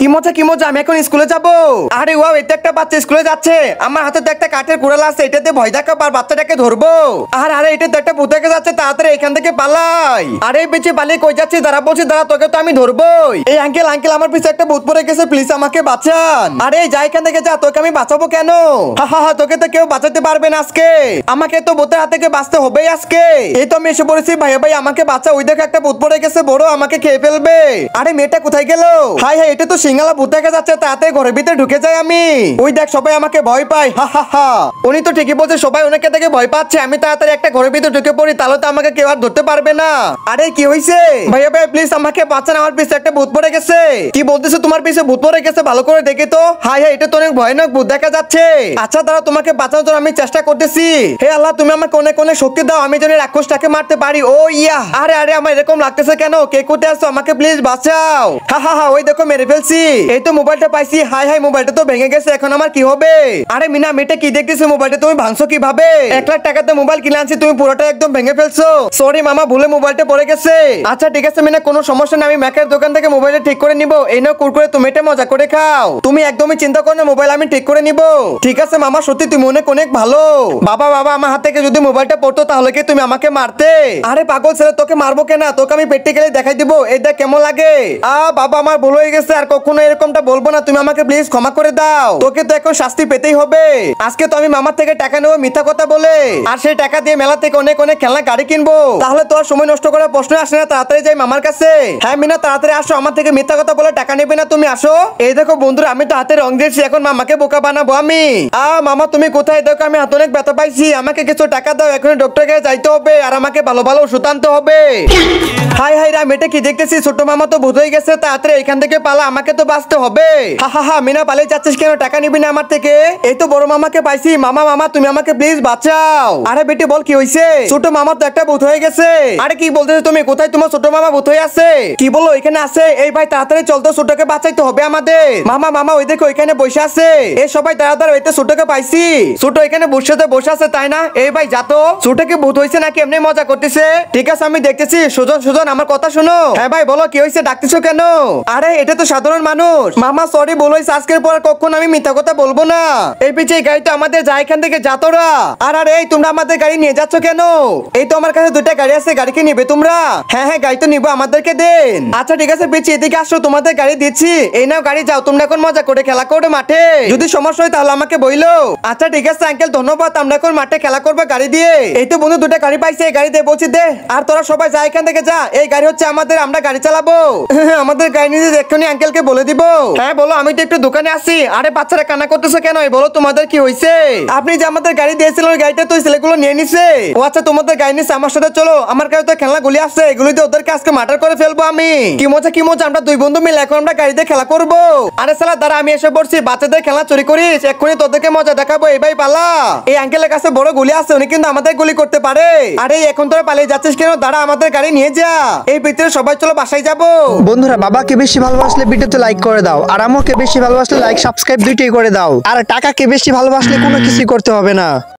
কি মজা আমি এখন স্কুলে যাব। আরে ওয়াও, এটা একটা বাচ্চা স্কুলে যাচ্ছে। আমার হাতে তো একটা কাঠের কুড়াল আছে, এটাতে ভয় দেখাবো আর বাচ্চাটাকে ধরবো। আরে এটা তো একটা ভূত দেখে যাচ্ছে, তাড়াতাড়ি এখান থেকে পালাই। আরে বেঁচে পালিয়ে কই যাচ্ছি? দাঁড়া বলছি, দাঁড়া, তোকে তো আমি ধরবোই। এই আঙ্কেল আমার পিছে একটা ভূত পড়ে গেছে, প্লিজ আমাকে বাঁচান। আরে যা এখান থেকে যা, তোকে আমি বাঁচাবো কেন? হা তোকে তো কেউ বাঁচাতে পারবে না আজকে। আমাকে তো ভূতের হাত থেকে বাঁচতে হবেই আজকে। এই তো আমি এসে পড়েছি। ভাইয়া ভাই আমাকে বাঁচা, ওই দেখে একটা ভূত পড়ে গেছে বড়, আমাকে খেয়ে ফেলবে। আরে মেয়েটা কোথায় গেল? হাই এটা তো সিঙ্গালা ভূত দেখা যাচ্ছে, তাতে ঘরের ভিতরে ঢুকে যায় আমি। ওই দেখ সবাই আমাকে ভয় পায়। হা উনি তো ঠিকই বলছে, সবাই ওনাকে দেখে ভয় পাচ্ছে। আমি তাড়াতাড়ি একটা ঘরের ভিতরে ঢুকে পড়ি, তাহলে তো আমাকে কেউ আর ধরতে পারবে না। আরে কি হয়েছে? ভাইয়া ভাই প্লিজ আমাকে বাঁচান, আমার পিছে একটা ভূত পড়ে গেছে। কি বলতেছো তোমার পিছে ভূত পড়ে গেছে? ভালো করে দেখে তো। হাই এটা তো অনেক ভয়ানক ভূত দেখা যাচ্ছে। আচ্ছা দাঁড়া, তোমাকে বাঁচানোর জন্য আমি চেষ্টা করতেছি। হে আল্লাহ, তুমি আমাকে অনেক অনেক শক্তি দাও, আমি যেন রাক্ষসটাকে মারতে পারি। ও ইয়া, আরে আমার এরকম লাগতেছে কেন? কে কোথায় আছো? আমাকে প্লিজ বাঁচাও। হা ওই দেখো মেরে ফেলছি। এই তো মোবাইলটা পাইছি। হাই মোবাইলটা তো ভেঙে গেছে, এখন আমার কি হবে? আরে মিনা, মেয়েটা কি দেখতেছে? মোবাইলটা তুমি ভাঙছো কিভাবে? 1 লাখ টাকাতে মোবাইল কিনে আনছি, তুমি পুরোটা একদম ভেঙে ফেলছো। সরি মামা, ভুলে মোবাইলটা পড়ে গেছে। আচ্ছা ঠিক আছে মিনা, কোনো সমস্যা না, আমি ম্যাকের দোকান থেকে মোবাইলটা ঠিক করে নিব। এই নাও কুরকুরে, তুমি এটা মজা করে খাও। তুমি একদমই চিন্তা করো না, মোবাইল আমি ঠিক করে নিব। ঠিক আছে মামা, সত্যি তুমি অনেক অনেক ভালো। বাবা আমার হাত থেকে যদি মোবাইলটা পড়তো তাহলে কি তুমি আমাকে মারতে? আরে পাগল ছেলে, তোকে মারবো কেন? তোকে আমি প্র্যাকটিক্যালি দেখাই দিব, এই দেখ কেমন লাগে। বাবা আমার ভুল হয়ে গেছে, আর কখনো এরকমটা বলবো না। তুমি আমাকে প্লিজ ক্ষমা করে দাও। তোকে তো এখন শাস্তি পেতেই হবে। আজকে তো আমি মামার থেকে টাকা নেবো মিথ্যা কথা বলে, আর সেই টাকা দিয়ে মেলা থেকে অনেক অনেক খেলনা গাড়ি কিনবো। তাহলে তো আর সময় নষ্ট করার প্রশ্ন আসে না, তাড়াতাড়ি যাই মামার কাছে। হ্যাঁ মিনা, তাড়াতাড়ি আসো, আমার থেকে মিথ্যা কথা বলে টাকা নেবে না তুমি, আসো। এই দেখো বন্ধুরা, আমি তো হাতে রং দিয়েছি, এখন মামাকে বোকা বানাবো আমি। মামা তুমি কোথায়? দেখো আমি হাতে অনেক ব্যথা পাইছি, আমাকে কিছু টাকা দাও, এখন ডক্টর কাছে যাইতে হবে, আর আমাকে ভালো ভালো ওষুধ আনতে হবে। হাই রাম, এটা কি দেখতেছি? ছোট মামা তো ভূত হয়ে গেছে, তাড়াতাড়ি এখান থেকে পালা, আমাকে তো বাঁচতে হবে। হা মিনা, পালিয়ে যাচ্ছিস কেন? টাকা নিবি না আমার থেকে? এই তো বড় মামাকে পাইছি। মামা তুমি আমাকে প্লিজ বাঁচাও। আরে বেটি বল, কি হয়েছে? ছোট মামা তো একটা ভূত হয়ে গেছে। আরে কি বলতেছো তুমি? কোথায় তোমার ছোট মামা ভূত হয়ে আছে? কি বলো, এখানে আছে? এই ভাই তাড়াতাড়ি চল তো, ছোটকে বাঁচাইতে হবে আমাদের। মামা ওই দেখো এখানে বসে আছে। এই সবাই দাঁড়া, এই তো ছোটকে পাইছি। ছোট এখানে বসে আছে তাই না? এই ভাই যাতো, ছোটকে ভূত হয়েছে নাকি এমনি মজা করতেছে? ঠিক আছে আমি দেখতেছি। সুজন আমার কথা শোনো। হ্যাঁ ভাই বলো, কি হয়েছে? ডাকতেছো কেন? আরে এটা তো সাধারণ মানুষ। মামা সরি, বলো, আজকের পর কখনো আমি মিথ্যা কথা বলবো না। এই পিছিয়ে গাড়ি তো আমাদের যায়, এখান থেকে যা তোরা। আর এই তোমরা আমাদের গাড়ি নিয়ে যাচ্ছ কেন? এই তো আমার কাছে 2টা গাড়ি আছে, গাড়িকে নিবে তোমরা? হ্যাঁ গাড়ি তো নিবো, আমাদেরকে দেন। আচ্ছা ঠিক আছে পিছিয়ে এদিকে আসো, তোমাদের গাড়ি দিচ্ছি। এই নাও গাড়ি, যাও তোমরা এখন মজা করে খেলা করো মাঠে। যদি সমস্যা হয় তাহলে আমাকে বইলো। আচ্ছা ঠিক আছে আঙ্কেল, ধন্যবাদ। আমরা এখন মাঠে খেলা করবো গাড়ি দিয়ে। এই তো বন্ধু 2টা গাড়ি পাইছে, এই গাড়ি দিয়ে বলছি দে। আর তোরা সবাই যা এখান থেকে যা, এই গাড়ি হচ্ছে আমাদের, আমরা গাড়ি চালাবো। আমাদের গাড়ি নিয়ে এক্ষুনি আঙ্কেলকে বলে দিব। হ্যাঁ বলো, আমি তো একটু দোকানে আসি। আরে বাচ্চারা কান্না করতেছো কেন? বলো তোমাদের কি হয়েছে? আপনি যে আমাদের গাড়ি দিয়েছিলেন, ওই গাড়িটা তো ছেলেগুলো নিয়ে নিছে। ও আচ্ছা, তোমাদের গাড়ি নিচ্ছে, আমার সাথে চলো। আমার কাছে তো খেলনা গুলি আছে, এগুলো দিয়ে ওদেরকে আজকে মার্ডার করে ফেলবো আমি। কি মজা, আমরা 2 বন্ধু মিলে এখন আমরা গাড়িতে খেলা করবো। আরে সালা দাঁড়া, আমি এসে পড়ছি। বাচ্চাদের খেলনা চুরি করিস? এক্ষুনি তোদেরকে মজা দেখাবো। এই ভাই পালা, এই আঙ্কেলের কাছে বড় গুলি আছে, উনি কিন্তু আমাদের গুলি করতে পারে। আরে এখন তোরা পালিয়ে যাচ্ছিস কেন? দাঁড়া, আমাদের গাড়ি নিয়ে যা। এই ভিতরে সবাই চলো বাসায় যাবো। বন্ধুরা, বাবাকে বেশি ভালোবাসলে ভিডিওতে লাইক করে দাও, আর আমাকে বেশি ভালোবাসলে লাইক সাবস্ক্রাইব দুইটাই করে দাও, আর টাকাকে বেশি ভালোবাসলে কোনো কিছু করতে হবে না।